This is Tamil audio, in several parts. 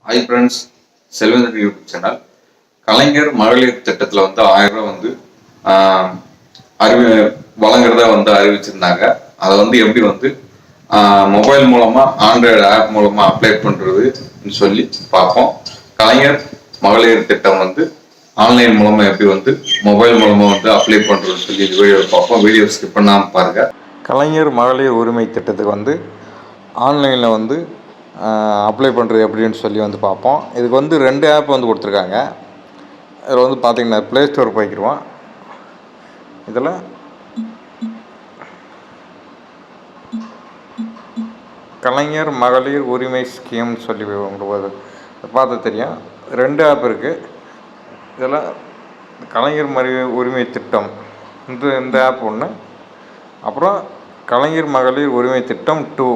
ஹாய் ஃப்ரெண்ட்ஸ், செல்வந்தர் யூடியூப் சேனல். கலைஞர் மகளிர் திட்டத்தில் 1000 ரூபா ஆஹ், அறிவி வழங்குறதா அறிவிச்சிருந்தாங்க. அதை எப்படி மொபைல் மூலமா ஆண்ட்ராய்டு ஆப் மூலமா அப்ளை பண்றதுன்னு சொல்லி பார்ப்போம். கலைஞர் மகளிர் திட்டம் ஆன்லைன் மூலமா எப்படி மொபைல் மூலமா அப்ளை பண்றதுன்னு சொல்லி வீடியோ பார்ப்போம். வீடியோ ஸ்கிப் பண்ணாம பாருங்க. கலைஞர் மகளிர் உரிமை திட்டத்துக்கு ஆன்லைனில் அப்ளை பண்ணுறது எப்படின்னு சொல்லி பார்ப்போம். இதுக்கு 2 ஆப் கொடுத்துருக்காங்க. இதில் பார்த்தீங்கன்னா ப்ளே ஸ்டோர் போய்க்கிடுவோம். இதில் கலைஞர் மகளிர் உரிமை ஸ்கீம்னு சொல்லி உங்களுக்கு பார்த்து தெரியும். 2 ஆப் இருக்குது. இதில் கலைஞர் மகளிர் உரிமை திட்டம் இந்த ஆப் ஒன்று, அப்புறம் கலைஞர் மகளிர் உரிமை திட்டம் 2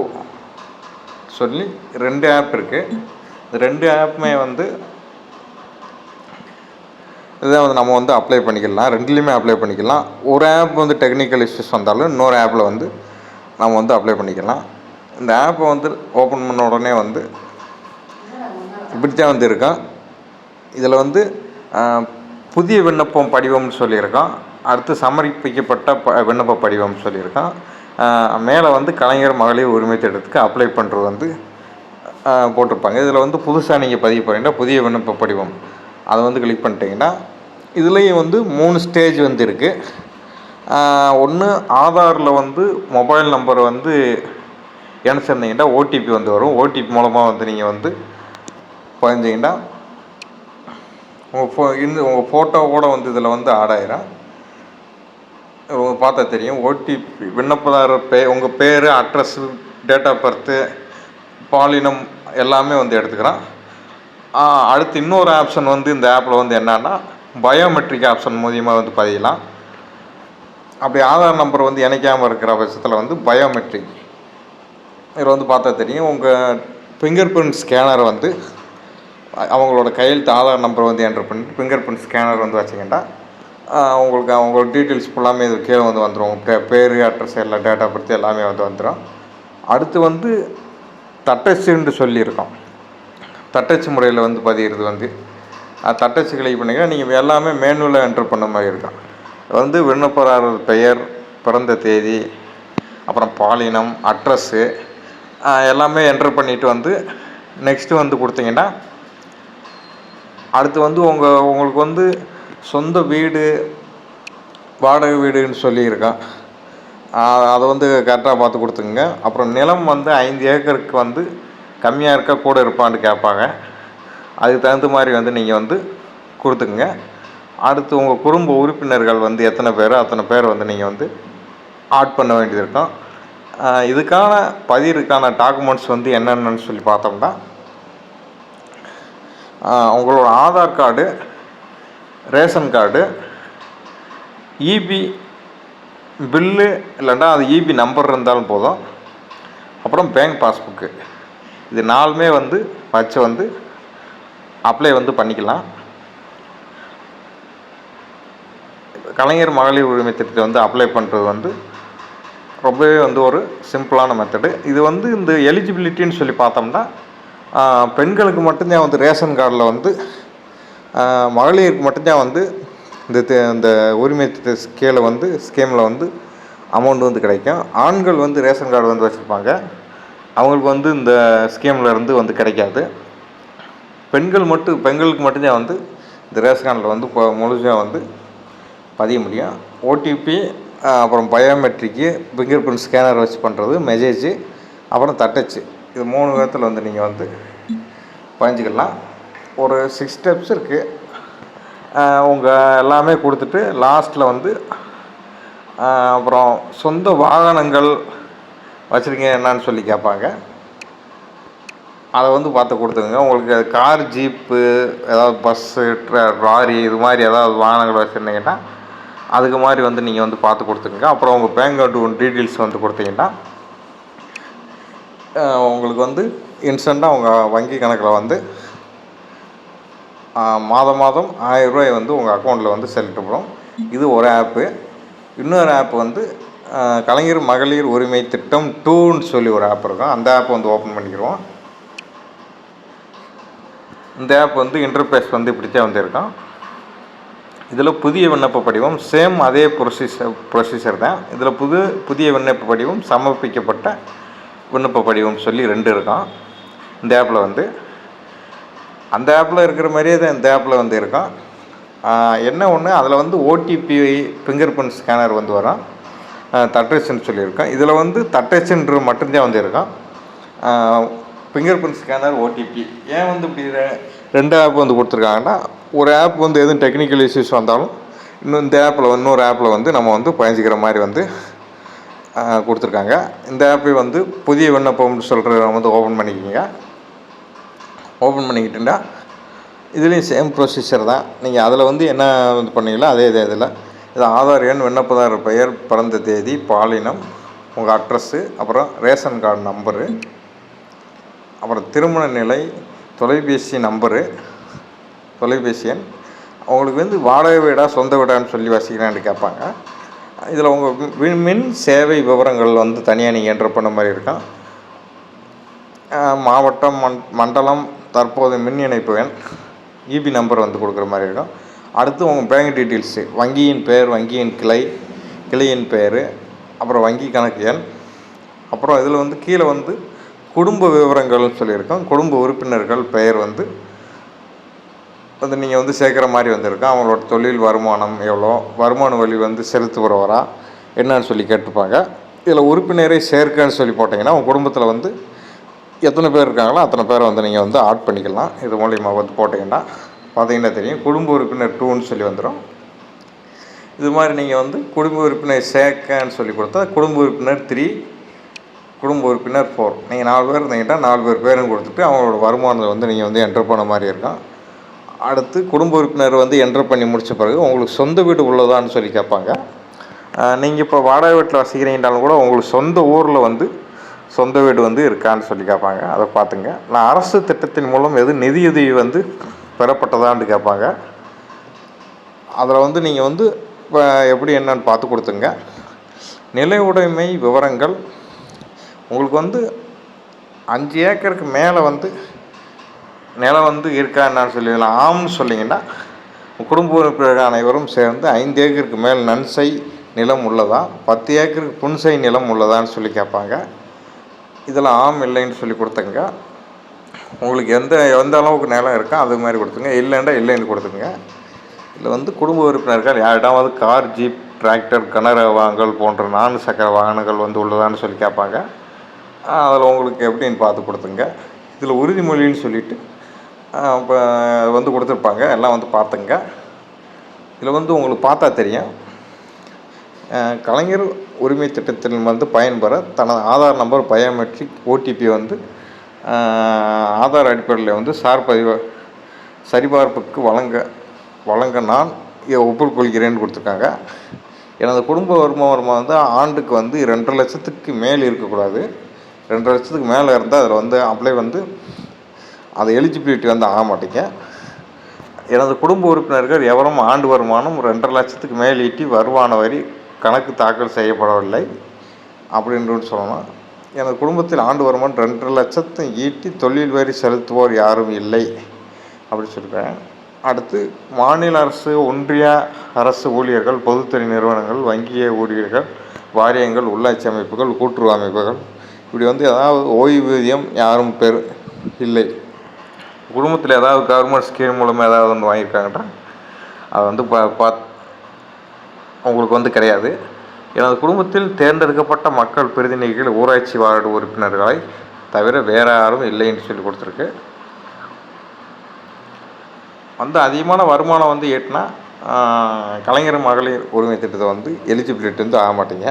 சொல்லி 2 ஆப் இருக்குது. இந்த 2 ஆப்புமே இதை நம்ம அப்ளை பண்ணிக்கலாம். 2லேயுமே அப்ளை பண்ணிக்கலாம். ஒரு ஆப் டெக்னிக்கல் இஷ்யூஸ் வந்தாலும் இன்னொரு ஆப்பில் நம்ம அப்ளை பண்ணிக்கலாம். இந்த ஆப்பை ஓப்பன் பண்ண உடனே இப்படி தான் இருக்கும். இதில் புதிய விண்ணப்பம் படிவம்னு சொல்லியிருக்கோம். அடுத்து சமர்ப்பிக்கப்பட்ட விண்ணப்ப படிவம்னு சொல்லியிருக்கோம். மேலே கலைஞர் மகளிர் உரிமை திட்டத்துக்கு அப்ளை பண்ணுறது போட்டிருப்பாங்க. இதில் புதுசாக நீங்கள் பதிவு பண்ணிங்கன்னா புதிய விண்ணப்ப படிவம் அதை கிளிக் பண்ணிட்டீங்கன்னா இதுலேயும் 3 ஸ்டேஜ் இருக்குது. ஒன்று, ஆதாரில் மொபைல் நம்பர் இணைச்சிருந்தீங்கன்னா ஓடிபி வரும். ஓடிபி மூலமாக நீங்கள் பதிஞ்சிங்கன்னா உங்கள் ஃபோட்டோவோட இதில் ஆட் ஆயிரும். பார்த்தா தெரியும். ஓடிபி விண்ணப்பதாரர் உங்கள் பேர், அட்ரஸ்ஸு, டேட் ஆஃப் பர்த்து, பாலினம் எல்லாமே எடுத்துக்கிறோம். அடுத்து இன்னொரு ஆப்ஷன் இந்த ஆப்பில் என்னன்னா பயோமெட்ரிக் ஆப்ஷன் மூலியமாக பதியலாம். அப்படி ஆதார் நம்பர் இணைக்காமல் இருக்கிற பட்சத்தில் பயோமெட்ரிக் இதில் பார்த்தா தெரியும். உங்கள் ஃபிங்கர் பிரிண்ட் ஸ்கேனர் அவங்களோட கையெழுத்து ஆதார் நம்பர் என்ட்ரு பண்ணிட்டு ஃபிங்கர் பிரிண்ட் ஸ்கேனர் வச்சிங்கன்னா உங்களுக்கு அவங்களோட டீட்டெயில்ஸ் ஃபுல்லாமே இது கீழே வந்துடும். உங்கள் பேர், அட்ரஸ், எல்லாம் டேட்டா பற்றி எல்லாமே வந்துடும். அடுத்து தட்டச்சுன்னு சொல்லியிருக்கோம். தட்டச்சு முறையில் பதிகிறது தட்டச்சு கிளிக் பண்ணிங்கன்னா நீங்கள் எல்லாமே மேனுவலாக என்ட்ரு பண்ண மாதிரி இருக்கும். விண்ணப்பதாரர் பெயர், பிறந்த தேதி, அப்புறம் பாலினம், அட்ரஸ்ஸு எல்லாமே என்ட்ரு பண்ணிவிட்டு நெக்ஸ்ட்டு கொடுத்தீங்கன்னா அடுத்து உங்களுக்கு சொந்த வீடு, வாடகை வீடுன்னு சொல்லியிருக்கோம். அதை கரெக்டாக பார்த்து கொடுத்துங்க. அப்புறம் நிலம் 5 ஏக்கருக்கு கம்மியாக இருக்கா கூட இருப்பான்னு கேட்பாங்க. அதுக்கு தகுந்த மாதிரி நீங்கள் கொடுத்துக்குங்க. அடுத்து உங்கள் குடும்ப உறுப்பினர்கள் எத்தனை பேர், அத்தனை பேர் நீங்கள் ஆட் பண்ண வேண்டியது இருக்கும். இதுக்கான பதிவுக்கான டாக்குமெண்ட்ஸ் என்னென்னு சொல்லி பார்த்தோம்னா உங்களோட Aadhaar card, ration card, EB bill, இல்லைன்னா அது இபி நம்பர் இருந்தாலும் போதும். அப்புறம் பேங்க் பாஸ்புக்கு, இது 4மே வச்சு அப்ளை பண்ணிக்கலாம். கலைஞர் மகளிர் உரிமை திட்டத்தை அப்ளை பண்ணுறது ரொம்பவே ஒரு சிம்பிளான மெத்தடு. இது இந்த எலிஜிபிலிட்டின்னு சொல்லி பார்த்தோம்னா பெண்களுக்கு மட்டும்தான் ரேஷன் கார்டில் மகளிருக்கு மட்டும்தான் இந்த உரிமை திட்ட ஸ்கீமில் அமௌண்ட் கிடைக்கும். ஆண்கள் ரேஷன் கார்டு வச்சுருப்பாங்க. அவங்களுக்கு இந்த ஸ்கீமில் இருந்து கிடைக்காது. பெண்களுக்கு மட்டும்தான் இந்த ரேஷன் கார்டில் முழுசாக பதிய முடியும். ஓடிபி, அப்புறம் பயோமெட்ரிக்கு, ஃபிங்கர் பிரிண்ட் ஸ்கேனர் வச்சு பண்ணுறது, மெசேஜு, அப்புறம் தட்டச்சு, இது 3 விதத்தில் நீங்கள் பதிஞ்சிக்கலாம். ஒரு 6 ஸ்டெப்ஸ் இருக்குது. உங்கள் எல்லாமே கொடுத்துட்டு லாஸ்ட்டில் அப்புறம் சொந்த வாகனங்கள் வச்சுருக்கீங்க என்னான்னு சொல்லி கேட்பாங்க. அதை பார்த்து கொடுத்துங்க. உங்களுக்கு கார், ஜீப்பு, ஏதாவது பஸ்ஸு, லாரி, இது மாதிரி ஏதாவது வாகனங்கள் வச்சுருந்தீங்கன்னா அதுக்கு மாதிரி நீங்கள் பார்த்து கொடுத்துங்க. அப்புறம் உங்கள் பேங்க் அக்கௌண்ட் டீட்டெயில்ஸ் கொடுத்தீங்கன்னா உங்களுக்கு இன்ஸ்டண்ட்டாக உங்கள் வங்கி கணக்கில் மாதம் 1000 ரூபாய் உங்கள் அக்கௌண்ட்டில் செலுத்தப்படும். இது ஒரு ஆப்பு. இன்னொரு ஆப் கலைஞர் மகளிர் உரிமை திட்டம் 2ன்னு சொல்லி ஒரு ஆப் இருக்கும். அந்த ஆப் ஓப்பன் பண்ணிக்கிறோம். இந்த ஆப் வந்து இன்டர்ஃபேஸ் வந்து இப்படித்தான் வந்திருக்கும். இதில் புதிய விண்ணப்ப படிவம் சேம் அதே ப்ரொசீஜர் தான். இதில் புதிய விண்ணப்ப படிவம், சமர்ப்பிக்கப்பட்ட விண்ணப்ப படிவம் சொல்லி 2 இருக்கும் இந்த ஆப்பில் வந்து. அந்த ஆப்பில் இருக்கிற மாதிரியே தான் இந்த ஆப்பில் வந்து இருக்கும். என்ன ஒன்று, அதில் வந்து ஓடிபி ஃபிங்கர் பிரிண்ட் ஸ்கேனர் வந்து வரும், தட்டச்சுன்னு சொல்லியிருக்கோம். இதில் வந்து தட்டச்சுன்ற மட்டும்தான் வந்து இருக்கும். ஃபிங்கர் பிரிண்ட் ஸ்கேனர், ஓடிபி ஏன் வந்து இப்படி 2 ஆப் வந்து கொடுத்துருக்காங்கன்னா, ஒரு ஆப் வந்து எதுவும் டெக்னிக்கல் இஷ்யூஸ் வந்தாலும் இன்னொரு ஆப்பில் வந்து நம்ம வந்து பயஞ்சிக்கிற மாதிரி வந்து கொடுத்துருக்காங்க. இந்த ஆப்பை வந்து புதிய விண்ணப்பம்னு சொல்கிற வந்து ஓப்பன் பண்ணிக்கிங்க. ஓப்பன் பண்ணிக்கிட்டுண்டா இதுலேயும் சேம் ப்ரொசீஜர் தான். நீங்கள் அதில் வந்து என்ன வந்து பண்ணீங்களோ அதே இதில் இது ஆதார் எண், விண்ணப்பதாரர் பெயர், பிறந்த தேதி, பாலினம், உங்கள் அட்ரஸ்ஸு, அப்புறம் ரேஷன் கார்டு நம்பரு, அப்புறம் திருமண நிலை, தொலைபேசி நம்பரு, தொலைபேசி எண், அவங்களுக்கு வந்து வாடகை வீடா சொந்த வீடான்னு சொல்லி வசிக்கிறான்னு கேட்பாங்க. இதில் உங்கள் மின் சேவை விவரங்கள் வந்து தனியாக நீங்கள் என்ட்ரு பண்ண மாதிரி இருக்கும். மாவட்டம், மண்டலம், தற்போது மின் இணைப்பு எண், இபி நம்பர் வந்து கொடுக்குற மாதிரி இருக்கும். அடுத்து உங்கள் பேங்க் டீட்டெயில்ஸு, வங்கியின் பெயர், வங்கியின் கிளையின் பெயர், அப்புறம் வங்கி கணக்கு எண், அப்புறம் இதில் வந்து கீழே வந்து குடும்ப விவரங்கள்னு சொல்லியிருக்கோம். குடும்ப உறுப்பினர்கள் பெயர் வந்து நீங்கள் வந்து சேர்க்குற மாதிரி வந்திருக்கோம். அவங்களோட தொழில் வருமானம் எவ்வளோ, வருமான வழி வந்து செலுத்துகிறவரா என்னன்னு சொல்லி கேட்டுப்பாங்க. இதில் உறுப்பினரை சேர்க்கன்னு சொல்லி போட்டிங்கன்னா உங்கள் குடும்பத்தில் வந்து எத்தனை பேர் இருக்காங்களோ அத்தனை பேரை வந்து நீங்கள் வந்து ஆட் பண்ணிக்கலாம். இது மூலிமா வந்து போட்டிங்கன்னா பார்த்தீங்கன்னா தெரியும், குடும்ப உறுப்பினர் 2ன்னு சொல்லி வந்துடும். இது மாதிரி நீங்கள் வந்து குடும்ப உறுப்பினர் சேர்க்கன்னு சொல்லி கொடுத்தா குடும்ப உறுப்பினர் 3, குடும்ப உறுப்பினர் 4, நீங்கள் 4 பேர் இருந்தீங்கன்னா 4 பேரும் கொடுத்துட்டு அவங்களோட வருமானத்தை வந்து நீங்கள் வந்து என்ட்ரு பண்ண மாதிரி இருக்கும். அடுத்து குடும்ப உறுப்பினர் வந்து என்ட்ரு பண்ணி முடித்த பிறகு உங்களுக்கு சொந்த வீடு உள்ளதான்னு சொல்லி கேட்பாங்க. நீங்கள் இப்போ வாடகை வீட்டில் வசிக்கிறீங்கனாலும் கூட உங்களுக்கு சொந்த ஊரில் வந்து சொந்த வீடு வந்து இருக்கான்னு சொல்லி கேட்பாங்க. அதை பார்த்துங்க. நான் அரசு திட்டத்தின் மூலம் நிதியுதவி வந்து பெறப்பட்டதான்னு கேட்பாங்க. அதில் வந்து நீங்கள் வந்து இப்போ எப்படி என்னன்னு பார்த்து கொடுத்துங்க. நில உடைமை விவரங்கள் உங்களுக்கு வந்து 5 ஏக்கருக்கு மேலே வந்து நிலம் வந்து இருக்கா என்னான்னு சொல்லிக்கலாம். ஆம்னு சொல்லிங்கன்னா குடும்ப உறுப்பினர்கள் அனைவரும் சேர்ந்து 5 ஏக்கருக்கு மேல் நன்சை நிலம் உள்ளதா, 10 ஏக்கருக்கு புன்சை நிலம் உள்ளதான்னு சொல்லி கேட்பாங்க. இதில் ஆம் இல்லைன்னு சொல்லி கொடுத்துங்க. உங்களுக்கு எந்த அளவுக்கு நிலம் இருக்கோ அது மாதிரி கொடுத்துங்க. இல்லைன்னு கொடுத்துங்க. இதில் வந்து குடும்ப உறுப்பினர்கள் யாரிடமாவது கார், ஜீப், டிராக்டர், கிணறு வாகனங்கள் போன்ற 4 சக்கர வாகனங்கள் வந்து உள்ளதான்னு சொல்லி கேட்பாங்க. அதில் உங்களுக்கு எப்படின்னு பார்த்து கொடுத்துங்க. இதில் உறுதிமொழின்னு சொல்லிவிட்டு இப்போ வந்து கொடுத்துருப்பாங்க. எல்லாம் வந்து பார்த்துங்க. இதில் வந்து உங்களுக்கு பார்த்தா தெரியும், கலைஞர் உரிமை திட்டத்தில் வந்து பயன்பெற தனது ஆதார் நம்பர், பயோமெட்ரிக், ஓடிபி வந்து ஆதார் அடிப்படையில் வந்து சரிபார்ப்புக்கு வழங்க நான் ஒப்புக்கொள்கிறேன்னு கொடுத்துருக்காங்க. எனது குடும்ப வருமானம் வந்து ஆண்டுக்கு வந்து 2.5 லட்சத்துக்கு மேல் இருக்கக்கூடாது. 2.5 லட்சத்துக்கு மேலே இருந்தால் அதில் வந்து அப்ளை வந்து அது எலிஜிபிலிட்டி வந்து ஆக மாட்டேங்க. எனது குடும்ப உறுப்பினர்கள் எவரும் ஆண்டு வருமானம் 2.5 லட்சத்துக்கு மேல் ஈட்டி வருமான வரி கணக்கு தாக்கல் செய்யப்படவில்லை அப்படின்னு சொல்லணும். எனது குடும்பத்தில் ஆண்டு வருமானம் 2.5 லட்சத்தை ஈட்டி தொழில் வரி செலுத்துவோர் யாரும் இல்லை அப்படி சொல்லியிருக்கேன். அடுத்து மாநில அரசு, ஒன்றிய அரசு ஊழியர்கள், பொதுத்துறை நிறுவனங்கள், வங்கிய ஊழியர்கள், வாரியங்கள், உள்ளாட்சி அமைப்புகள், கூட்டுறவு அமைப்புகள், இப்படி வந்து ஏதாவது ஓய்வூதியம் யாரும் இல்லை. குடும்பத்தில் ஏதாவது கவர்மெண்ட் ஸ்கீம் மூலமாக ஏதாவது வந்து வாங்கியிருக்காங்கன்றா அது வந்து உங்களுக்கு வந்து கிடையாது. எனது குடும்பத்தில் தேர்ந்தெடுக்கப்பட்ட மக்கள் பிரதிநிதிகள், ஊராட்சி வார்டு உறுப்பினர்களை தவிர வேறு யாரும் இல்லைன்னு சொல்லி கொடுத்துருக்கு. வந்து அதிகமான வருமானம் வந்து ஈட்டினா கலைஞர் மகளிர் உரிமை திட்டத்தை வந்து எலிஜிபிலிட்டி வந்து ஆக மாட்டீங்க.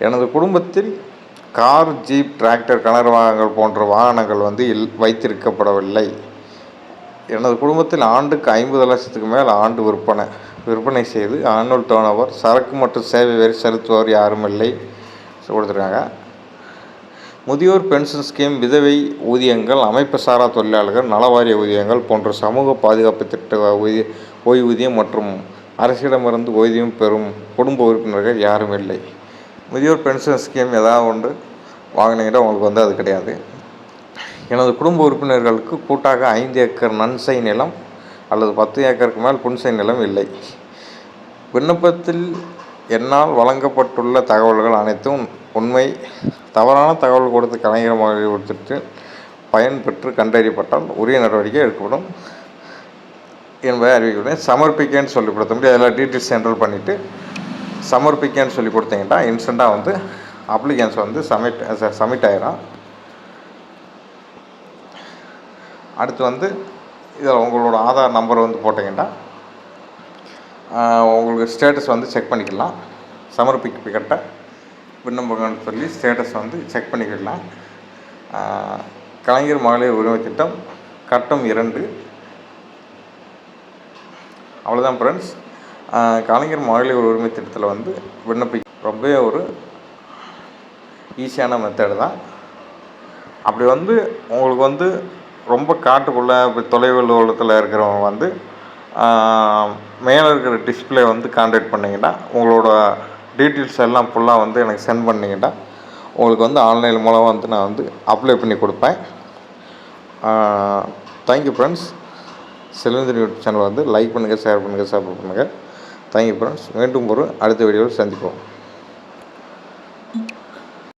எனது குடும்பத்தில் கார், ஜீப், டிராக்டர், கிணறு வாகனங்கள் போன்ற வாகனங்கள் வந்து வைத்திருக்கப்படவில்லை. எனது குடும்பத்தில் ஆண்டுக்கு 50 லட்சத்துக்கு மேல் ஆண்டு விற்பனை செய்து ஆனுவல் டர்ன் சரக்கு மற்றும் சேவை வரி செலுத்துவோர் யாரும் இல்லை கொடுத்துருக்காங்க. முதியோர் பென்ஷன் ஸ்கீம், விதவை ஊதியங்கள், அமைப்பு சாரா தொழிலாளர்கள் நலவாரிய ஊதியங்கள் போன்ற சமூக பாதுகாப்பு திட்ட ஓய்வூதியம் மற்றும் அரசிடமிருந்து ஓய்வூதியம் பெறும் குடும்ப உறுப்பினர்கள் யாரும் இல்லை. முதியோர் பென்ஷன் ஸ்கீம் ஏதாவது ஒன்று வாங்கினீங்கன்னா உங்களுக்கு வந்து அது கிடையாது. எனது குடும்ப உறுப்பினர்களுக்கு கூட்டாக 5 ஏக்கர் நன்சை நிலம் அல்லது 10 ஏக்கருக்கு மேல் புன்சை நிலம் இல்லை. விண்ணப்பத்தில் என்னால் வழங்கப்பட்டுள்ள தகவல்கள் அனைத்தும் உண்மை. தவறான தகவல் கொடுத்து கலைஞர் மகளிர் உரிமைத்திட்டத்தில் பயன் பெற்று கண்டறியப்பட்டால் உரிய நடவடிக்கை எடுக்கப்படும் என்பதை அறிவிக்கிறேன். சமர்ப்பிக்கன்னு சொல்லி கொடுத்த முடியும். அதில் டீட்டெயில்ஸ் என்ரோல் பண்ணிவிட்டு சமர்ப்பிக்கன்னு சொல்லி கொடுத்தீங்கன்னா இன்ஸ்டண்ட்டாக வந்து அப்ளிகேஷன்ஸ் வந்து சப்மிட் ஆகிடும். அடுத்து வந்து இதில் உங்களோட ஆதார் நம்பர் வந்து போட்டிங்கன்னா உங்களுக்கு ஸ்டேட்டஸ் வந்து செக் பண்ணிக்கலாம். சமர்ப்பிக்கப்பட்ட விண்ணப்பங்கள்னு சொல்லி ஸ்டேட்டஸ் வந்து செக் பண்ணிக்கலாம். கலைஞர் மகளிர் உரிமை திட்டம் கட்டம் 2. அவ்வளோதான் ஃப்ரெண்ட்ஸ். கலைஞர் மகளிர் உரிமை திட்டத்தில் வந்து ரொம்பவே ஒரு ஈஸியான மெத்தடு தான். அப்படி வந்து உங்களுக்கு வந்து ரொம்ப காட்டுக்குள்ளே இப்படி தொலைவில் உலகத்தில் இருக்கிறவங்க வந்து மேலே இருக்கிற டிஸ்பிளே வந்து கான்டாக்ட் பண்ணிங்கன்னா உங்களோட டீட்டெயில்ஸ் எல்லாம் ஃபுல்லாக வந்து எனக்கு சென்ட் பண்ணிங்கன்னா உங்களுக்கு வந்து ஆன்லைன் மூலம் வந்து நான் வந்து அப்ளை பண்ணி கொடுப்பேன். Thank you friends. Selvendran YouTube channel வந்து லைக் பண்ணுங்கள், ஷேர் பண்ணுங்கள், சப்ஸ்கிரைப் பண்ணுங்கள். Thank you friends. மீண்டும் ஒரு அடுத்த வீடியோவில் சந்திப்போம்.